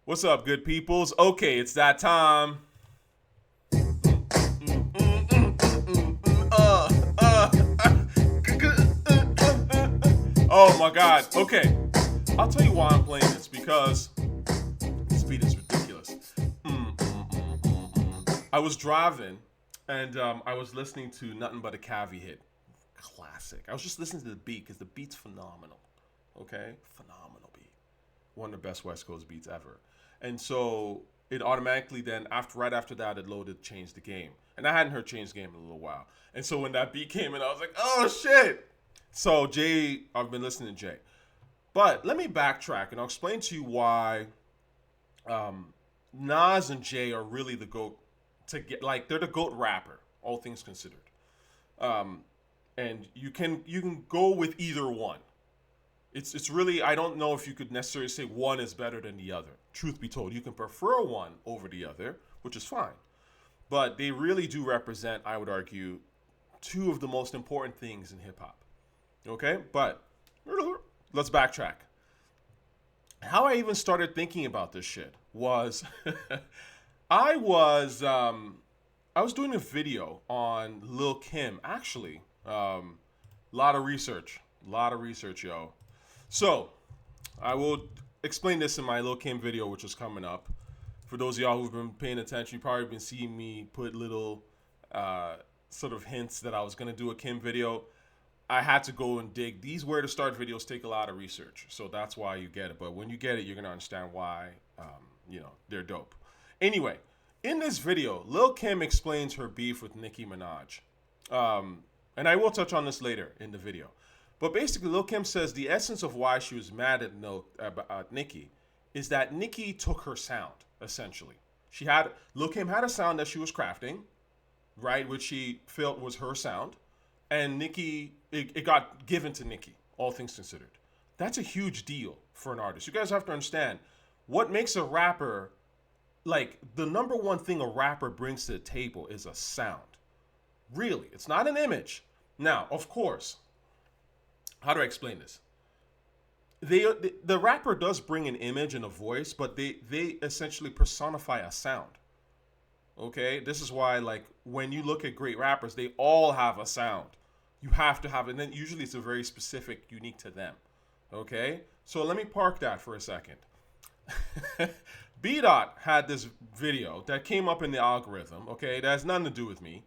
What's up, good peoples? Okay, it's that time. Oh my god. Okay. I'll tell you why I'm playing this because this beat is ridiculous. I was driving and I was listening to Nothing But a Cavi hit. Classic. I was just listening to the beat because the beat's phenomenal. Okay? Phenomenal beat. One of the best West Coast beats ever. And so it automatically then, right after that, it loaded Change the Game. And I hadn't heard Change the Game in a little while. And so when that beat came in, I was like, oh shit. So I've been listening to Jay. But let me backtrack and I'll explain to you why Nas and Jay are really the GOAT they're the GOAT rapper, all things considered. And you can go with either one. It's really, I don't know if you could necessarily say one is better than the other. Truth be told, you can prefer one over the other, which is fine. But they really do represent, I would argue, two of the most important things in hip hop. Okay? But let's backtrack. How I even started thinking about this shit was I was doing a video on Lil Kim, actually. Lot of research, yo. So, I will explain this in my Lil Kim video, which is coming up. For those of y'all who've been paying attention, you've probably been seeing me put little sort of hints that I was going to do a Kim video. I had to go and dig. These Where to Start videos take a lot of research, so that's why you get it. But when you get it, you're going to understand why, they're dope. Anyway, in this video, Lil Kim explains her beef with Nicki Minaj. And I will touch on this later in the video. But basically, Lil Kim says the essence of why she was mad at Nicki is that Nicki took her sound, essentially. Lil Kim had a sound that she was crafting, right, which she felt was her sound. And Nicki, it got given to Nicki, all things considered. That's a huge deal for an artist. You guys have to understand, what makes a rapper, like, the number one thing a rapper brings to the table is a sound. Really, it's not an image. Now, of course, how do I explain this? The rapper does bring an image and a voice, but they essentially personify a sound. Okay, this is why, like, when you look at great rappers, they all have a sound. You have to have it, and then usually it's a very specific, unique to them. Okay, so let me park that for a second. B-Dot had this video that came up in the algorithm. Okay, that has nothing to do with me.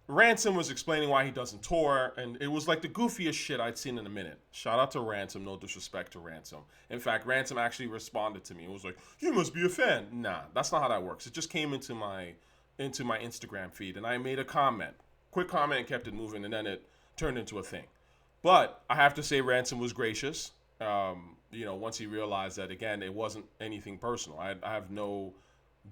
Ransom was explaining why he doesn't tour, and it was like the goofiest shit I'd seen in a minute. Shout out to Ransom, no disrespect to Ransom. In fact, Ransom actually responded to me and was like, "You must be a fan." Nah, that's not how that works. It just came into my Instagram feed, and I made a quick comment, and kept it moving, and then it turned into a thing. But I have to say, Ransom was gracious. Once he realized that, again, it wasn't anything personal. I have no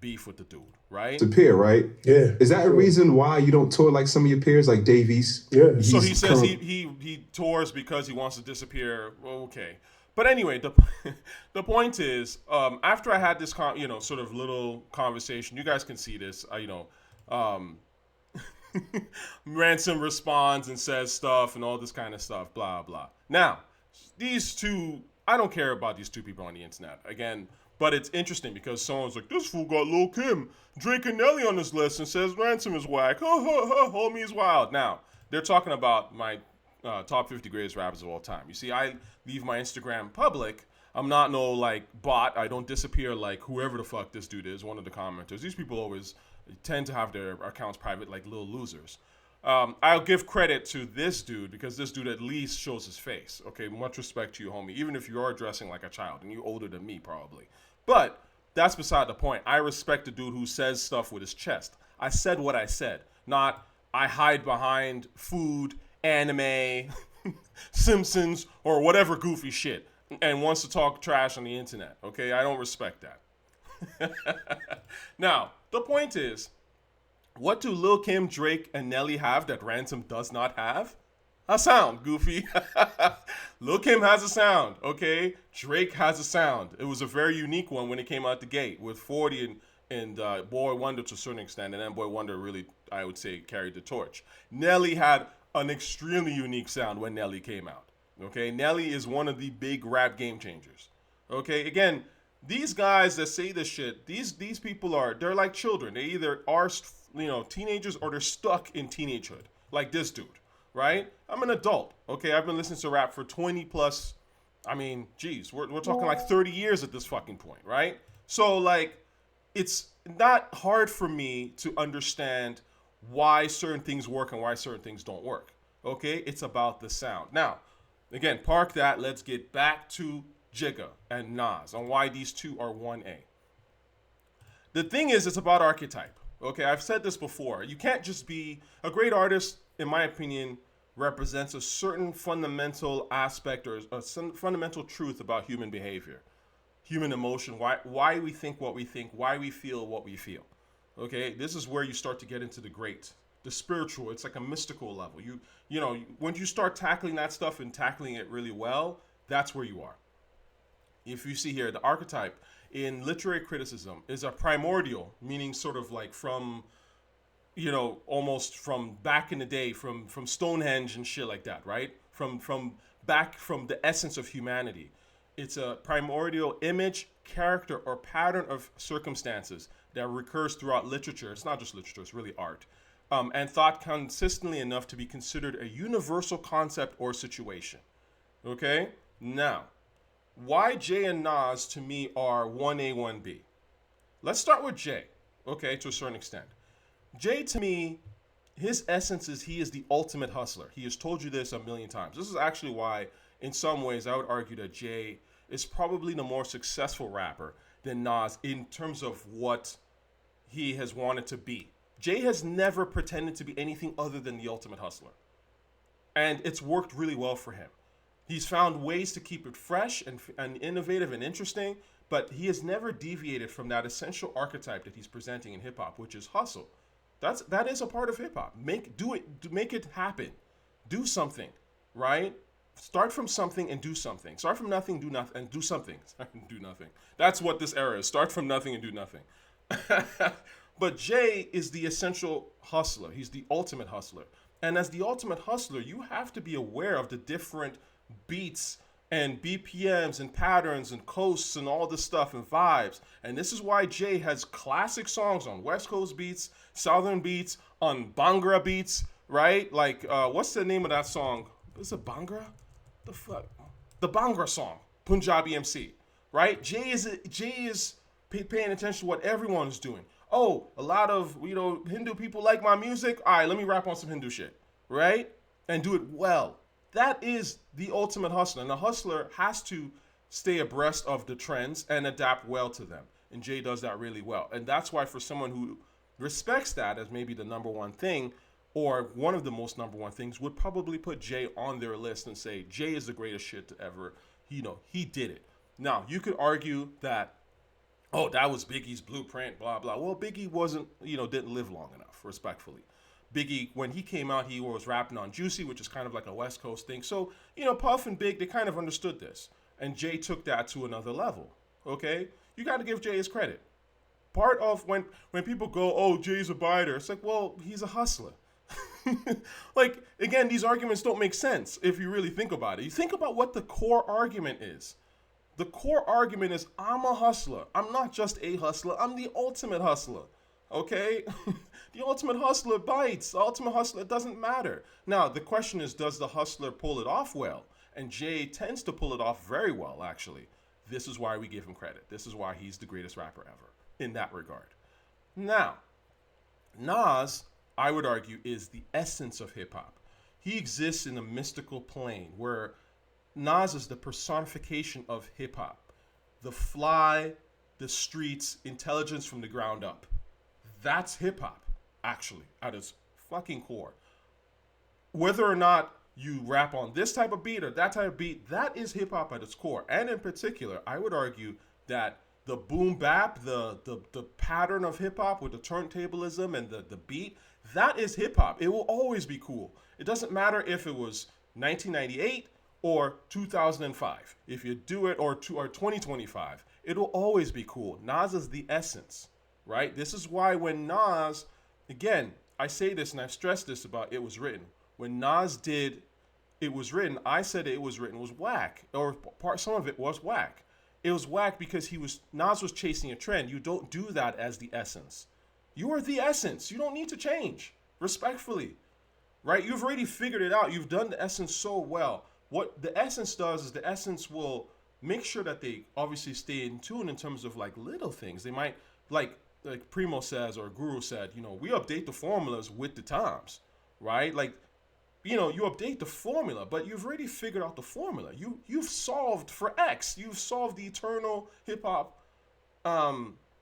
beef with the dude, right? It's a peer, right? Yeah. Is that a reason why you don't tour like some of your peers, like Davies? Yeah. So he says he tours because he wants to disappear. Okay. But anyway, the point is, after I had this sort of little conversation, you guys can see this. Ransom responds and says stuff and all this kind of stuff, blah blah. Now, these two, I don't care about these two people on the internet. Again. But it's interesting because someone's like, this fool got Lil Kim, Drake, and Nelly on this list and says Ransom is whack. Homie's wild. Now, they're talking about my top 50 greatest rappers of all time. You see, I leave my Instagram public. I'm not no, like, bot. I don't disappear like whoever the fuck this dude is, one of the commenters. These people always tend to have their accounts private like little losers. I'll give credit to this dude because this dude at least shows his face. Okay, much respect to you, homie. Even if you are dressing like a child and you're older than me, probably. But that's beside the point. I respect the dude who says stuff with his chest. I said what I said, not I hide behind food, anime, Simpsons, or whatever goofy shit and wants to talk trash on the internet. Okay, I don't respect that. Now, the point is, what do Lil Kim, Drake, and Nelly have that Ransom does not have? A sound, goofy. Lil Kim has a sound, okay? Drake has a sound. It was a very unique one when it came out the gate with 40 and Boy Wonder to a certain extent, and then Boy Wonder really, I would say, carried the torch. Nelly had an extremely unique sound when Nelly came out, okay? Nelly is one of the big rap game changers, okay? Again, These guys that say this shit, these people they're like children. They either are teenagers or they're stuck in teenagehood, like this dude, right? I'm an adult, okay? I've been listening to rap for 20 plus. I mean, geez, we're talking like 30 years at this fucking point, right? So like, it's not hard for me to understand why certain things work and why certain things don't work. Okay, it's about the sound. Now, again, park that. Let's get back to Jigga and Nas and why these two are 1A. The thing is, it's about archetype. Okay, I've said this before. You can't just be a great artist, in my opinion, represents a certain fundamental aspect or some fundamental truth about human behavior, human emotion, why we think what we think, why we feel what we feel. Okay, this is where you start to get into the spiritual. It's like a mystical level. When you start tackling that stuff and tackling it really well, that's where you are. If you see here, the archetype in literary criticism is a primordial, meaning sort of like from, almost from back in the day, from Stonehenge and shit like that, right? From back from the essence of humanity. It's a primordial image, character, or pattern of circumstances that recurs throughout literature. It's not just literature, it's really art. And thought consistently enough to be considered a universal concept or situation. Okay? Now, why Jay and Nas to me are 1A, 1B? Let's start with Jay, okay, to a certain extent. Jay to me, his essence is he is the ultimate hustler. He has told you this a million times. This is actually why, in some ways, I would argue that Jay is probably the more successful rapper than Nas in terms of what he has wanted to be. Jay has never pretended to be anything other than the ultimate hustler. And it's worked really well for him. He's found ways to keep it fresh and innovative and interesting, but he has never deviated from that essential archetype that he's presenting in hip hop, which is hustle. That is a part of hip hop. Make it happen. Do something, right? Start from something and do something. Start from nothing, do nothing, and do something. Do nothing. That's what this era is. Start from nothing and do nothing. But Jay is the essential hustler. He's the ultimate hustler. And as the ultimate hustler, you have to be aware of the different beats and BPMs and patterns and coasts and all this stuff and vibes. And this is why Jay has classic songs on West Coast beats, Southern beats, on Bhangra beats, right? Like, what's the name of that song? Is it Bhangra? The fuck? The Bhangra song, Punjabi MC, right? Jay is paying attention to what everyone is doing. Oh, a lot of, Hindu people like my music. All right, let me rap on some Hindu shit, right? And do it well. That is the ultimate hustler. And the hustler has to stay abreast of the trends and adapt well to them. And Jay does that really well. And that's why for someone who respects that as maybe the number one thing, or one of the most number one things, would probably put Jay on their list and say, Jay is the greatest shit to ever, he did it. Now, you could argue that, oh, that was Biggie's blueprint, blah, blah. Well, Biggie wasn't, didn't live long enough, respectfully. Biggie, when he came out, he was rapping on Juicy, which is kind of like a West Coast thing. So, Puff and Big, they kind of understood this. And Jay took that to another level, okay? You got to give Jay his credit. Part of when people go, oh, Jay's a biter, it's like, well, he's a hustler. Like, again, these arguments don't make sense if you really think about it. You think about what the core argument is. The core argument is, I'm a hustler. I'm not just a hustler. I'm the ultimate hustler. Okay? The ultimate hustler bites. The ultimate hustler, it doesn't matter. Now, the question is, does the hustler pull it off well? And Jay tends to pull it off very well, actually. This is why we give him credit. This is why he's the greatest rapper ever in that regard. Now, Nas, I would argue, is the essence of hip-hop. He exists in a mystical plane where Nas is the personification of hip-hop. The fly, the streets, intelligence from the ground up. That's hip-hop, actually, at its fucking core. Whether or not you rap on this type of beat or that type of beat, that is hip-hop at its core. And in particular, I would argue that the boom bap, the pattern of hip-hop with the turntablism and the beat, that is hip-hop. It will always be cool. It doesn't matter if it was 1998 or 2005. If you do it, or 2025, it will always be cool. Nas is the essence, right? This is why when Nas, again, I say this and I've stressed this about It Was Written. When Nas did It Was Written, I said It Was Written was whack, or some of it was whack. It was whack because Nas was chasing a trend. You don't do that as the essence. You are the essence. You don't need to change. Respectfully. Right? You've already figured it out. You've done the essence so well. What the essence does is the essence will make sure that they obviously stay in tune in terms of like little things. They might like Primo says or Guru said, we update the formulas with the times, right? Like, you update the formula, but you've already figured out the formula. You've solved for X. You've solved the eternal hip hop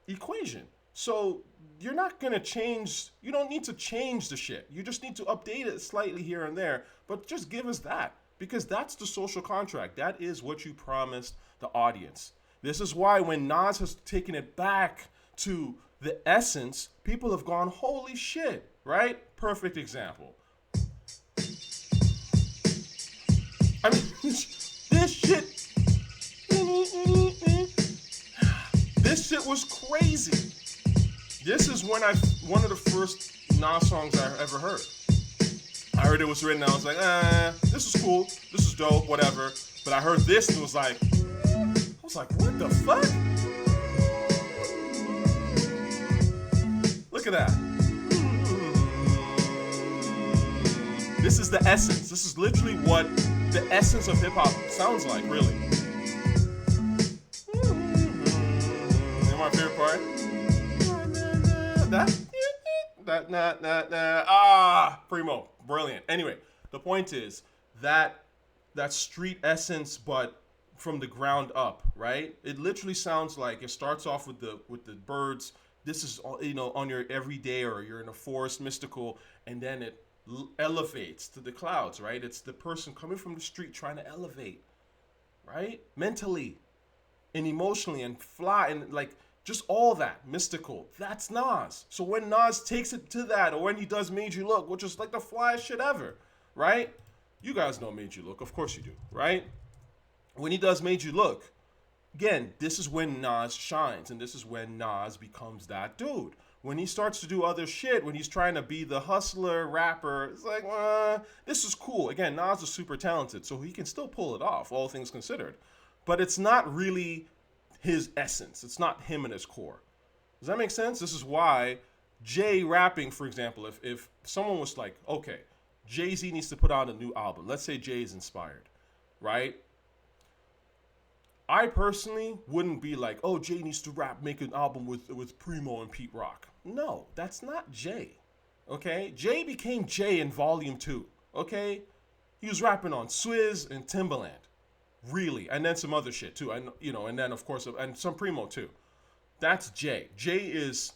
equation. So you're not gonna change. You don't need to change the shit. You just need to update it slightly here and there. But just give us that, because that's the social contract. That is what you promised the audience. This is why when Nas has taken it back to the essence, people have gone, holy shit, right? Perfect example. I mean, this shit was crazy. This is one of the first Nas songs I ever heard. I heard it was written, I was like, this is cool, this is dope, whatever. But I heard this and it was like, what the fuck? Look at that. This is the essence. This is literally what the essence of hip hop sounds like, really. You know my favorite part? Primo, brilliant. Anyway, the point is that street essence, but from the ground up, right? It literally sounds like it starts off with the birds. This is on your everyday, or you're in a forest, mystical, and then it elevates to the clouds, right? It's the person coming from the street trying to elevate, right? Mentally and emotionally, and fly, and like just all that mystical. That's Nas. So when Nas takes it to that, or when he does Made You Look, which is like the flyest shit ever, right? You guys know Made You Look, of course you do, right? When he does Made You Look, again, this is when Nas shines, and this is when Nas becomes that dude. When he starts to do other shit, when he's trying to be the hustler rapper, it's like, this is cool. Again, Nas is super talented, so he can still pull it off, all things considered. But it's not really his essence. It's not him in his core. Does that make sense? This is why Jay rapping, for example, if someone was like, okay, Jay-Z needs to put out a new album. Let's say Jay is inspired, right? I personally wouldn't be like, oh, Jay needs to make an album with Primo and Pete Rock. No, that's not Jay, okay? Jay became Jay in Volume 2, okay? He was rapping on Swizz and Timbaland, really, and then some other shit too, and then of course, and some Primo too. That's Jay. Jay is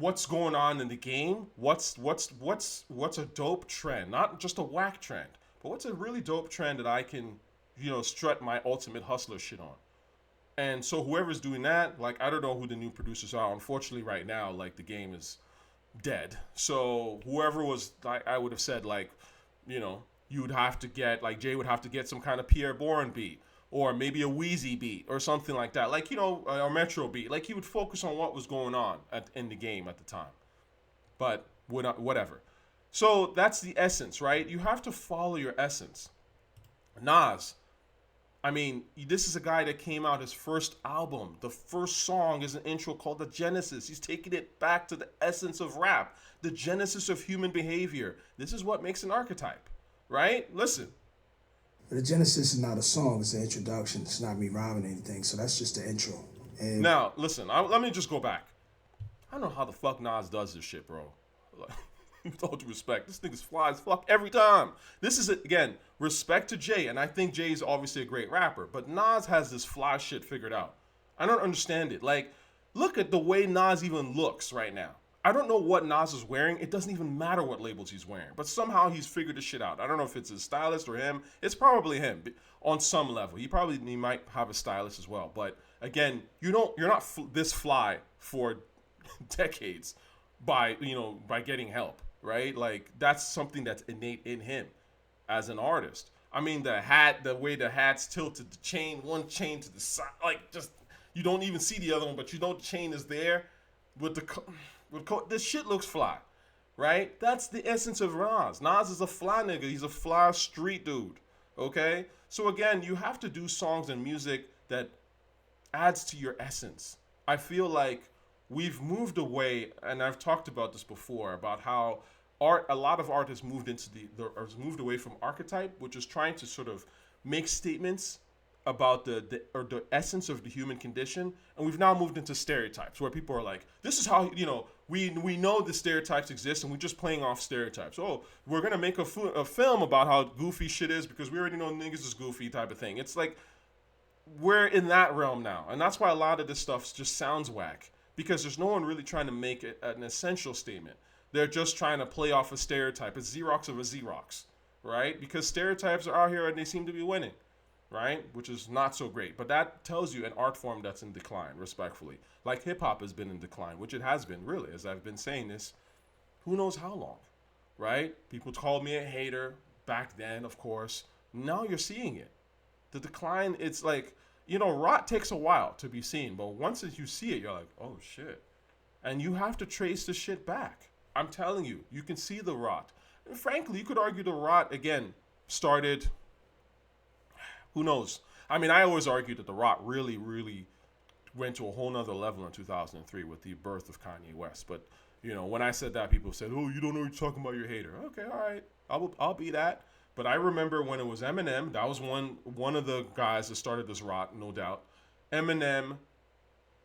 what's going on in the game. What's a dope trend, not just a whack trend, but what's a really dope trend that I can strut my ultimate hustler shit on. And so whoever's doing that, like, I don't know who the new producers are. Unfortunately, right now, like, the game is dead. So whoever was, I would have said, like, you would have to get, like, Jay would have to get some kind of Pierre Bourne beat, or maybe a Wheezy beat, or something like that. Like, a Metro beat. Like, he would focus on what was going on in the game at the time. But whatever. So that's the essence, right? You have to follow your essence. Nas, I mean, this is a guy that came out his first album. The first song is an intro called The Genesis. He's taking it back to the essence of rap, the genesis of human behavior. This is what makes an archetype, right? Listen. The Genesis is not a song, it's an introduction. It's not me rhyming anything, so that's just the intro. And now, listen, let me just go back. I don't know how the fuck Nas does this shit, bro. With all due respect, this nigga's fly as fuck every time. This is, again, respect to Jay, and I think Jay is obviously a great rapper, but Nas has this fly shit figured out. I don't understand it. Like, look at the way Nas even looks right now. I don't know what Nas is wearing. It doesn't even matter what labels he's wearing, but somehow he's figured this shit out. I don't know if it's his stylist or him. It's probably him on some level. He might have a stylist as well. But again, you're not this fly for decades by getting help. Right? Like, that's something that's innate in him as an artist. I mean, the way the hat's tilted, one chain to the side, like, just, you don't even see the other one, but the chain is there with this shit looks fly, right? That's the essence of Nas. Nas is a fly nigga. He's a fly street dude, okay? So again, you have to do songs and music that adds to your essence. I feel like we've moved away, and I've talked about this before about how a lot of art has moved has moved away from archetype, which is trying to sort of make statements about the essence of the human condition, and we've now moved into stereotypes where people are like, this is how, we know the stereotypes exist and we're just playing off stereotypes. Oh, we're gonna make a film about how goofy shit is because we already know niggas is goofy type of thing. It's like we're in that realm now, and that's why a lot of this stuff just sounds whack, because there's no one really trying to make it an essential statement. They're just trying to play off a stereotype, a Xerox of a Xerox, right? Because stereotypes are out here and they seem to be winning, right? Which is not so great. But that tells you an art form that's in decline, respectfully. Like hip-hop has been in decline, which it has been, really, as I've been saying this, who knows how long, right? People called me a hater back then, of course. Now you're seeing it. The decline, it's like, rot takes a while to be seen, but once you see it, you're like, oh shit. And you have to trace the shit back. I'm telling you, you can see the rot. And frankly, you could argue the rot, again, started, who knows? I mean, I always argued that the rot really, really went to a whole nother level in 2003 with the birth of Kanye West. But, when I said that, people said, oh, you don't know what you're talking about, you're a hater. Okay, all right, I'll be that. But I remember when it was Eminem, that was one of the guys that started this rot, no doubt. Eminem,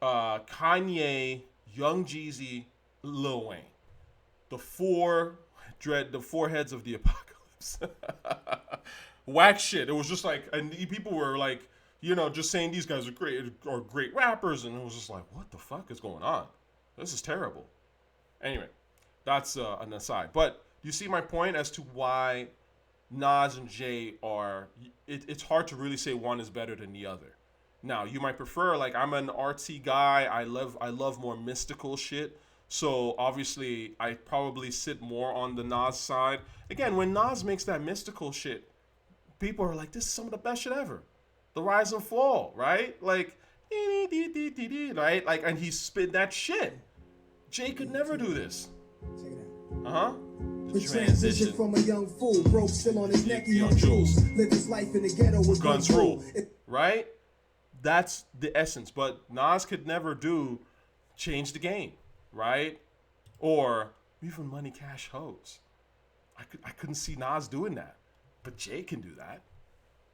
Kanye, Young Jeezy, Lil Wayne. The four heads of the apocalypse. Whack shit. It was just like, and people were like, just saying these guys are great rappers, and it was just like, what the fuck is going on? This is terrible. Anyway, that's an aside. But you see my point as to why Nas and Jay are, it's hard to really say one is better than the other. Now, you might prefer, like, I'm an artsy guy. I love more mystical shit. So obviously, I probably sit more on the Nas side. Again, when Nas makes that mystical shit, people are like, this is some of the best shit ever. The rise and fall, right? Like, right? Like, and he spit that shit. Jay could never do this. The transition from a young fool, broke still on his neck, he on jewels. Live his life in the ghetto with guns rule. Right? That's the essence. But Nas could never do change the game, right? Or even money cash hoes. I couldn't see Nas doing that. But Jay can do that.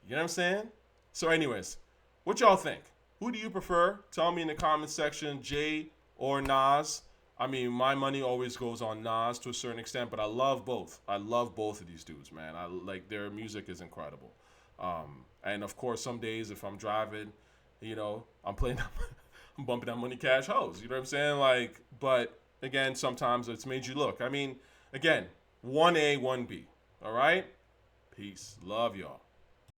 You know what I'm saying? So anyways, what y'all think? Who do you prefer? Tell me in the comment section, Jay or Nas. I mean, my money always goes on Nas to a certain extent, but I love both. I love both of these dudes, man. I like their music is incredible. And of course, some days if I'm driving, I'm playing, I'm bumping that money cash hoes. You know what I'm saying? Like, but again, sometimes it's made you look. I mean, again, 1A, 1B. All right? Peace. Love y'all.